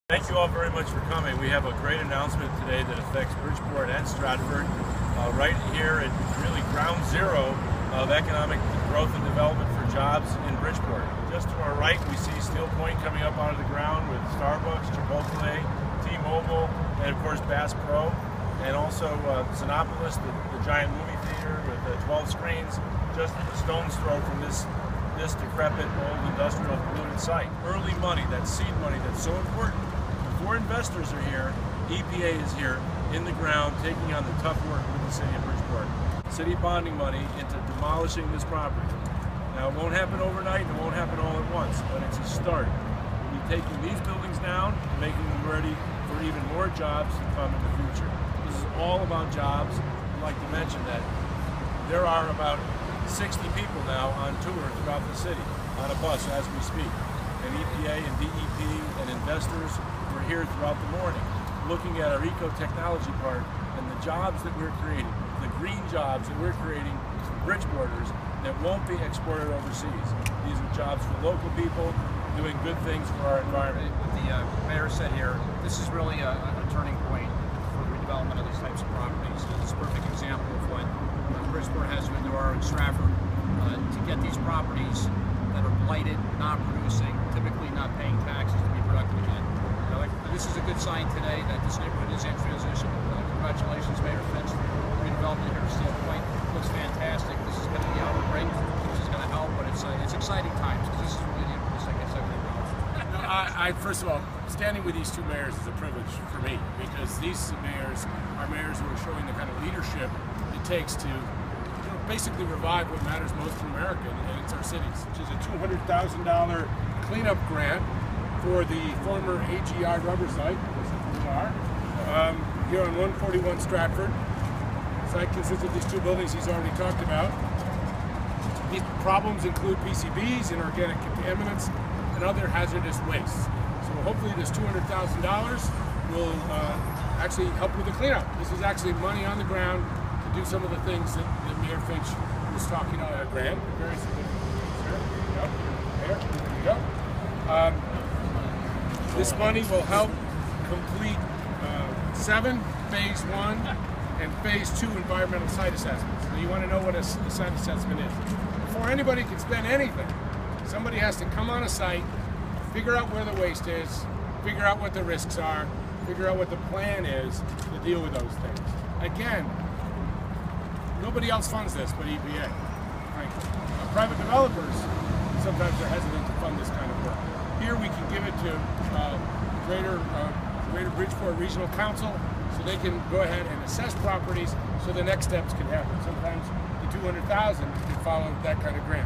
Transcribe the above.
Thank you all very much for coming. We have a great announcement today that affects Bridgeport and Stratford. Right here at really ground zero of economic growth and development for jobs in Bridgeport. Just to our right, we see Steel Point coming up out of the ground with Starbucks, Chipotle, T-Mobile, and of course Bass Pro, and also Xenopolis, the giant movie theater with 12 screens, just a stone's throw from this decrepit, old industrial polluted site. Early money, that seed money that's so important. Before investors are here, EPA is here in the ground taking on the tough work with the city of Bridgeport. City bonding money into demolishing this property. Now it won't happen overnight, it won't happen all at once, but it's a start. We'll be taking these buildings down and making them ready for even more jobs to come in the future. This is all about jobs. I'd like to mention that there are about 60 people now on tour throughout the city on a bus as we speak. And EPA and DEP and investors were here throughout the morning looking at our eco-technology part and the jobs that we're creating, the green jobs that we're creating for Bridgeporters that won't be exported overseas. These are jobs for local people doing good things for our environment. What the mayor said here, this is really a turning point for the redevelopment of these types of properties. It's a perfect example of what Bridgeport has to endure in Stratford to get these properties that are blighted, not producing, typically not paying taxes to be productive again. This is a good sign today that this neighborhood is in transition. Congratulations, Mayor Finch, for redevelopment here at Steel Point. Looks fantastic. This is going to be out of break, which is going to help, but it's exciting times because this is really the impetus, I guess, everything else. First of all, standing with these two mayors is a privilege for me because these mayors are mayors who are showing the kind of leadership it takes to basically revive what matters most in America, and it's our cities, which is a $200,000 cleanup grant for the former AGI rubber site, we are, here on 141 Stratford. The site consists of these two buildings he's already talked about. These problems include PCBs, inorganic contaminants, and other hazardous wastes. So hopefully this $200,000 will actually help with the cleanup. This is actually money on the ground to do some of the things that Mayor Finch was talking about. Grant, very significant. There you go. This money will help complete 7 Phase 1 and Phase 2 environmental site assessments. Now you want to know what a site assessment is. Before anybody can spend anything, somebody has to come on a site, figure out where the waste is, figure out what the risks are, figure out what the plan is to deal with those things. Again, nobody else funds this but EPA, frankly. Private developers, sometimes they're hesitant to fund this kind of work. Here we can give it to Greater Bridgeport Regional Council so they can go ahead and assess properties so the next steps can happen. Sometimes the $200,000 can follow that kind of grant.